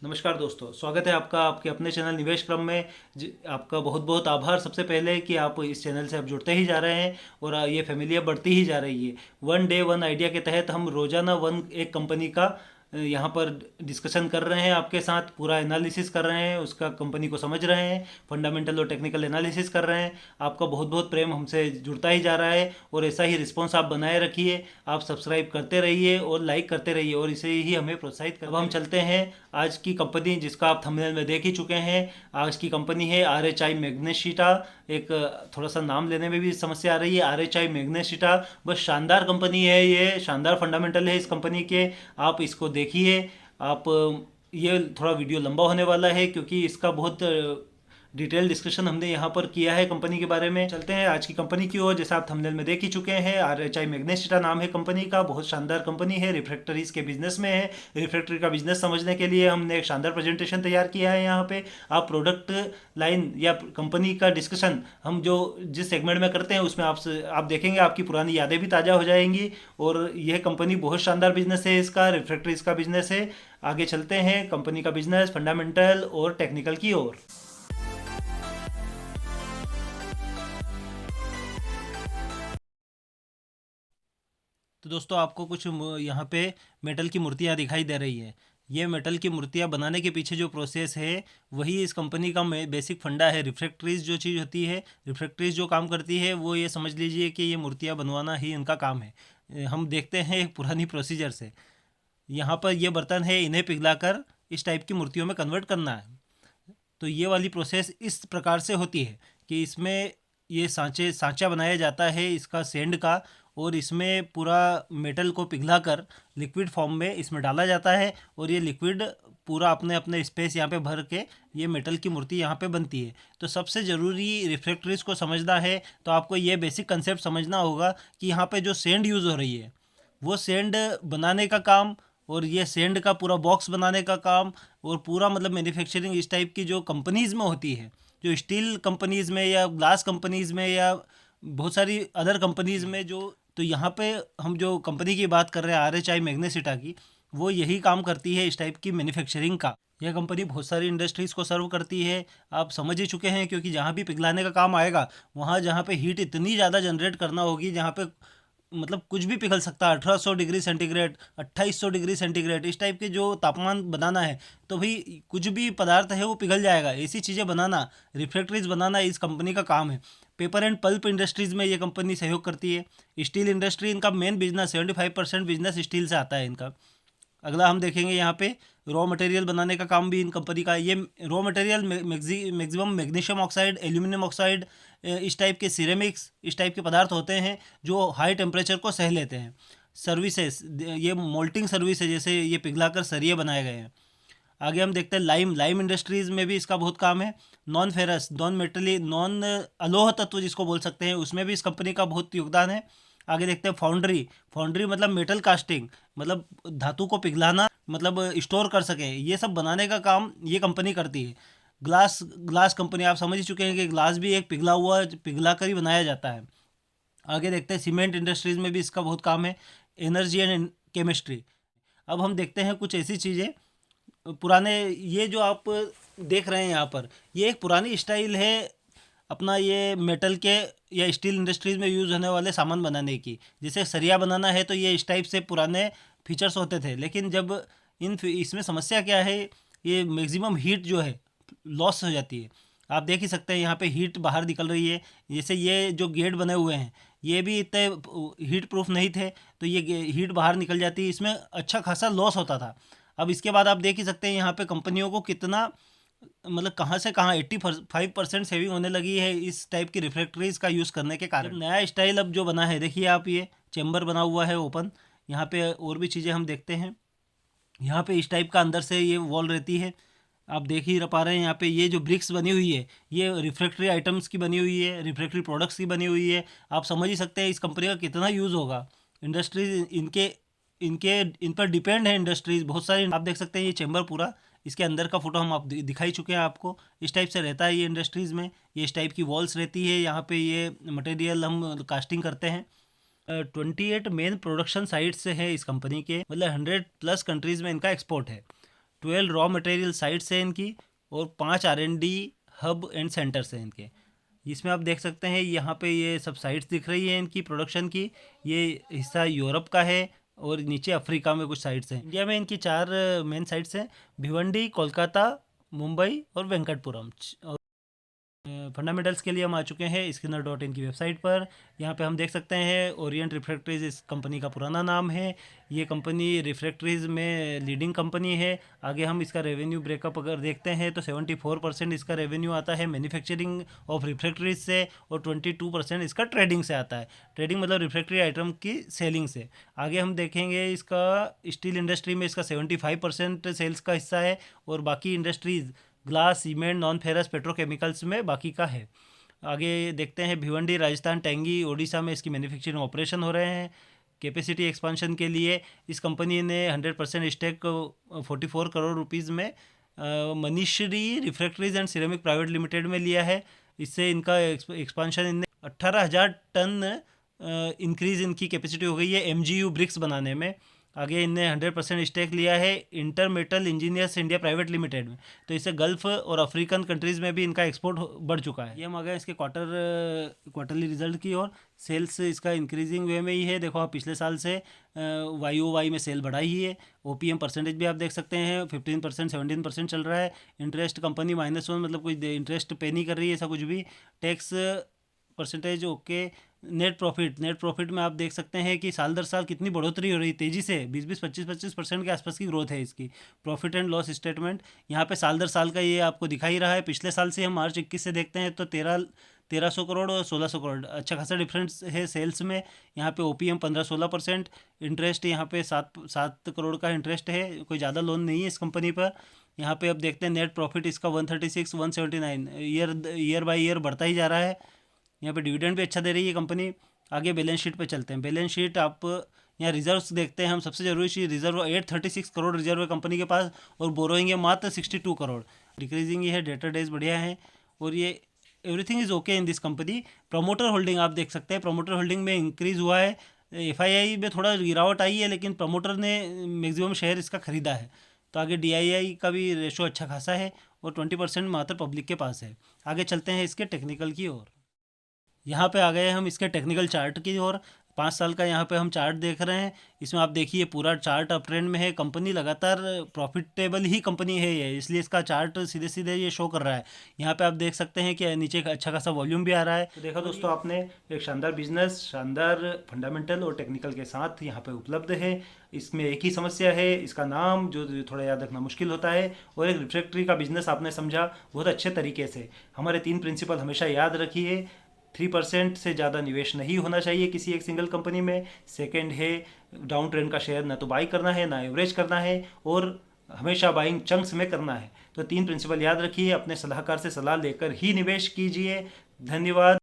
नमस्कार दोस्तों, स्वागत है आपका आपके अपने चैनल निवेश क्रम में। आपका बहुत बहुत आभार सबसे पहले कि आप इस चैनल से अब जुड़ते ही जा रहे हैं और ये फैमिली अब बढ़ती ही जा रही है। वन डे वन आइडिया के तहत हम रोजाना एक कंपनी का यहाँ पर डिस्कशन कर रहे हैं, आपके साथ पूरा एनालिसिस कर रहे हैं, उसका कंपनी को समझ रहे हैं, फंडामेंटल और टेक्निकल एनालिसिस कर रहे हैं। आपका बहुत बहुत प्रेम हमसे जुड़ता ही जा रहा है और ऐसा ही रिस्पॉन्स आप बनाए रखिए। आप सब्सक्राइब करते रहिए और लाइक करते रहिए और इसे ही हमें प्रोत्साहित कर। अब हम चलते हैं आज की कंपनी, जिसका आप थंबनेल में देख ही चुके हैं। आज की कंपनी है RHI मैग्नेशिटा। एक थोड़ा सा नाम लेने में भी समस्या आ रही है, RHI मैग्नेशिटा। बस शानदार कंपनी है, ये शानदार फंडामेंटल है इस कंपनी के। आप इसको देखिए। आप ये थोड़ा वीडियो लंबा होने वाला है क्योंकि इसका बहुत डिटेल डिस्कशन हमने यहाँ पर किया है कंपनी के बारे में। चलते हैं आज की कंपनी की ओर। जैसा आप थंबनेल में देख ही चुके हैं, RHI मैग्नेशिटा नाम है कंपनी का। बहुत शानदार कंपनी है, रिफ्रैक्टरीज के बिजनेस में है। रिफ्रैक्टरी का बिजनेस समझने के लिए हमने एक शानदार प्रेजेंटेशन तैयार किया है यहाँ पे। आप प्रोडक्ट लाइन या कंपनी का डिस्कशन हम जो जिस सेगमेंट में करते हैं उसमें आप देखेंगे, आपकी पुरानी यादें भी ताज़ा हो जाएंगी। और यह कंपनी बहुत शानदार बिजनेस है इसका, रिफ्रैक्टरीज का बिजनेस है। आगे चलते हैं कंपनी का बिजनेस, फंडामेंटल और टेक्निकल की ओर। तो दोस्तों, आपको कुछ यहाँ पे मेटल की मूर्तियाँ दिखाई दे रही है। ये मेटल की मूर्तियाँ बनाने के पीछे जो प्रोसेस है वही इस कंपनी का बेसिक फंडा है। रिफ्रैक्टरीज जो चीज़ होती है, रिफ्रैक्टरीज जो काम करती है वो ये समझ लीजिए कि ये मूर्तियाँ बनवाना ही इनका काम है। हम देखते हैं एक पुरानी प्रोसीजर से। यहाँ पर ये बर्तन है, इन्हें पिघलाकर इस टाइप की मूर्तियों में कन्वर्ट करना है। तो ये वाली प्रोसेस इस प्रकार से होती है कि इसमें ये सांचा बनाया जाता है इसका सेंड का, और इसमें पूरा मेटल को पिघलाकर लिक्विड फॉर्म में इसमें डाला जाता है और ये लिक्विड पूरा अपने अपने स्पेस यहाँ पे भर के ये मेटल की मूर्ति यहाँ पे बनती है। तो सबसे ज़रूरी रिफ्रैक्टरीज को समझना है तो आपको ये बेसिक कंसेप्ट समझना होगा कि यहाँ पे जो सेंड यूज़ हो रही है वो सेंड बनाने का काम, और ये सेंड का पूरा बॉक्स बनाने का काम, और पूरा मतलब मैन्युफैक्चरिंग इस टाइप की जो कंपनीज़ में होती है, जो स्टील कंपनीज़ में या ग्लास कंपनीज़ में या बहुत सारी अदर कंपनीज़ में जो, तो यहाँ पे हम जो कंपनी की बात कर रहे हैं RHI मैग्नेशिटा की, वो यही काम करती है इस टाइप की मैन्युफैक्चरिंग का। यह कंपनी बहुत सारी इंडस्ट्रीज़ को सर्व करती है। आप समझ ही चुके हैं क्योंकि जहाँ भी पिघलाने का काम आएगा वहाँ जहाँ पे हीट इतनी ज़्यादा जनरेट करना होगी, जहाँ पे मतलब कुछ भी पिघल सकता है, 1800 डिग्री सेंटीग्रेड, 2800 डिग्री सेंटीग्रेड, इस टाइप के जो तापमान बनाना है तो भाई कुछ भी पदार्थ है वो पिघल जाएगा। ऐसी चीज़ें बनाना, रिफ्रैक्टरीज बनाना इस कंपनी का काम है। पेपर एंड पल्प इंडस्ट्रीज़ में ये कंपनी सहयोग करती है। स्टील इंडस्ट्री इनका मेन बिजनेस, 75% बिजनेस स्टील से आता है इनका। अगला हम देखेंगे यहाँ पे रॉ मटेरियल बनाने का काम भी इन कंपनी का। ये raw material maximum magnesium oxide, aluminium oxide, इस टाइप के सिरेमिक्स, इस टाइप के पदार्थ होते हैं जो हाई टेम्परेचर को सह लेते हैं। सर्विसेज, ये मोल्टिंग सर्विस है, जैसे ये पिघलाकर सरिये बनाए गए हैं। आगे हम देखते हैं लाइम। लाइम इंडस्ट्रीज़ में भी इसका बहुत काम है। नॉन फेरस, नॉन अलोह तत्व जिसको बोल सकते हैं, उसमें भी इस कंपनी का बहुत योगदान है। आगे देखते हैं फाउंड्री। फाउंड्री मतलब मेटल कास्टिंग, मतलब धातु को पिघलाना, मतलब स्टोर कर सके, ये सब बनाने का काम ये कंपनी करती है। ग्लास ग्लास कंपनी, आप समझ ही चुके हैं कि ग्लास भी एक पिघला कर ही बनाया जाता है। आगे देखते हैं सीमेंट इंडस्ट्रीज़ में भी इसका बहुत काम है। Energy and chemistry. अब हम देखते हैं कुछ ऐसी चीज़ें पुराने, ये जो आप देख रहे हैं यहाँ पर, ये एक पुरानी स्टाइल है अपना, ये मेटल के या स्टील इंडस्ट्रीज़ में यूज़ होने वाले सामान बनाने की। जैसे सरिया बनाना है तो ये इस टाइप से पुराने फीचर्स होते थे, लेकिन जब इसमें समस्या क्या है, ये मैक्सिमम हीट जो है लॉस हो जाती है। आप देख ही सकते हैं यहाँ पे हीट बाहर निकल रही है। जैसे ये जो गेट बने हुए हैं ये भी इतने हीट प्रूफ नहीं थे, तो ये हीट बाहर निकल जाती है, इसमें अच्छा खासा लॉस होता था। अब इसके बाद आप देख ही सकते हैं यहाँ पे कंपनियों को कितना, मतलब कहाँ से कहाँ 85% सेविंग होने लगी है इस टाइप की रिफ्रैक्टरीज का यूज़ करने के कारण। नया स्टाइल अब जो बना है, देखिए आप, ये चेम्बर बना हुआ है ओपन। यहाँ पे और भी चीज़ें हम देखते हैं। यहाँ पे इस टाइप का अंदर से ये वॉल रहती है, आप देख ही पा रहे हैं। यहाँ पे ये जो ब्रिक्स बनी हुई है ये रिफ्रैक्टरी आइटम्स की बनी हुई है, रिफ्रैक्टरी प्रोडक्ट्स की बनी हुई है। आप समझ ही सकते हैं इस कंपनी का कितना यूज़ होगा। इंडस्ट्रीज इनके इनके इन पर डिपेंड है, इंडस्ट्रीज बहुत सारी। आप देख सकते हैं ये चैम्बर पूरा, इसके अंदर का फोटो हम आप दिखाई चुके हैं आपको। इस टाइप से रहता है ये इंडस्ट्रीज़ में। ये इस टाइप की वॉल्स रहती है, यहाँ पे ये मटेरियल हम कास्टिंग करते हैं। 28 मेन प्रोडक्शन साइट्स है इस कंपनी के, मतलब 100+ कंट्रीज़ में इनका एक्सपोर्ट है। 12 रॉ मटेरियल साइट्स हैं इनकी और 5 R&D हब एंड सेंटर्स हैं इनके। इसमें आप देख सकते हैं यहाँ पे ये सब साइट्स दिख रही हैं इनकी प्रोडक्शन की। ये हिस्सा यूरोप का है और नीचे अफ्रीका में कुछ साइट्स हैं। इंडिया में इनकी 4 मेन साइट्स हैं, भिवंडी, कोलकाता, मुंबई और वेंकटपुरम। फंडामेंटल्स के लिए हम आ चुके हैं स्किनर.इन की वेबसाइट पर। यहाँ पे हम देख सकते हैं ओरिएंट रिफ्रैक्टरीज इस कंपनी का पुराना नाम है। ये कंपनी रिफ्रैक्टरीज में लीडिंग कंपनी है। आगे हम इसका रेवेन्यू ब्रेकअप अगर देखते हैं तो 74% इसका रेवेन्यू आता है मैन्युफैक्चरिंग ऑफ रिफ्रैक्टरीज से और 22% इसका ट्रेडिंग से आता है। ट्रेडिंग मतलब रिफ्रैक्टरी आइटम की सेलिंग से। आगे हम देखेंगे इसका स्टील इंडस्ट्री में इसका 75% सेल्स का हिस्सा है और बाकी industries glass, cement, non ferrous, petrochemicals में बाकी का है। आगे देखते हैं भिवंडी, राजस्थान, टेंगी, ओडिशा में इसकी मैन्युफैक्चरिंग ऑपरेशन हो रहे हैं। कैपेसिटी एक्सपांशन के लिए इस कंपनी ने 100% स्टेक 44 करोड़ रुपीज़ में Manishree refractories and ceramic private limited में लिया है। इससे इनका एक्सपांशन इनने 18,000 टन इंक्रीज़ इनकी कैपेसिटी हो गई है MGU ब्रिक्स बनाने में। आगे इनने 100% स्टेक लिया है inter metal engineers India private limited में। तो इससे गल्फ और अफ्रीकन कंट्रीज़ में भी इनका एक्सपोर्ट बढ़ चुका है। ये हम आ गए इसके क्वार्टरली रिजल्ट की और सेल्स इसका इंक्रीजिंग वे में ही है। देखो आप पिछले साल से YOY में सेल बढ़ाई ही है। OPM परसेंटेज भी आप देख सकते हैं 15% 17% चल रहा है। इंटरेस्ट कंपनी -1 मतलब कोई इंटरेस्ट पे नहीं कर रही है ऐसा कुछ भी। Tax percentage okay. Net profit में आप देख सकते हैं कि साल दर साल कितनी बढ़ोतरी हो रही है तेज़ी से 20-20 25-25% के आसपास की ग्रोथ है इसकी। प्रॉफिट एंड लॉस स्टेटमेंट यहाँ पे साल दर साल का ये आपको दिखा ही रहा है। पिछले साल से हम मार्च 21 से देखते हैं तो 1300 करोड़ और 1600 करोड़ अच्छा खासा डिफरेंस है सेल्स में। यहाँ पे OPM 15-16%। इंटरेस्ट यहाँ पे 7 करोड़ का इंटरेस्ट है, कोई ज़्यादा लोन नहीं है इस कंपनी पर। यहाँ पे अब देखते हैं नेट प्रॉफिट इसका 136 179 ईयर बाई ईयर बढ़ता ही जा रहा है। यहाँ पे डिविडेंड भी अच्छा दे रही है कंपनी। आगे बैलेंस शीट पे चलते हैं। बैलेंस शीट आप यहाँ रिजर्व्स देखते हैं हम। सबसे जरूरी चीज़ रिजर्व 836 करोड़ रिजर्व है कंपनी के पास और बोरोइंग है मात्र 62 करोड़। डिक्रीजिंग ही है, डेटर डेज बढ़िया है और ये everything is okay in this company. Promoter holding आप देख सकते हैं, प्रमोटर होल्डिंग में इंक्रीज़ हुआ है। FII में थोड़ा गिरावट आई है लेकिन प्रमोटर ने मैक्सिमम शेयर इसका खरीदा है। तो आगे DII का भी रेशो अच्छा खासा है और 20% मात्र पब्लिक के पास है। आगे चलते हैं इसके टेक्निकल की ओर। यहाँ पे आ गए हम इसके टेक्निकल चार्ट की ओर। 5 साल का यहाँ पे हम चार्ट देख रहे हैं। इसमें आप देखिए पूरा चार्ट अप ट्रेंड में है। कंपनी लगातार प्रॉफिटेबल ही कंपनी है ये, इसलिए इसका चार्ट सीधे सीधे ये शो कर रहा है। यहाँ पे आप देख सकते हैं कि नीचे का अच्छा खासा वॉल्यूम भी आ रहा है। तो देखो दोस्तों, आपने एक शानदार बिजनेस, शानदार फंडामेंटल और टेक्निकल के साथ यहाँ पे उपलब्ध है। इसमें एक ही समस्या है, इसका नाम जो थोड़ा याद रखना मुश्किल होता है। और एक रिफ्रैक्टरी का बिजनेस आपने समझा बहुत अच्छे तरीके से। हमारे 3 प्रिंसिपल हमेशा याद रखिए। 3% से ज़्यादा निवेश नहीं होना चाहिए किसी एक सिंगल कंपनी में। सेकंड है, डाउन ट्रेंड का शेयर ना तो बाई करना है ना एवरेज करना है और हमेशा बाइंग चंक्स में करना है। तो 3 प्रिंसिपल याद रखिए, अपने सलाहकार से सलाह लेकर ही निवेश कीजिए। धन्यवाद।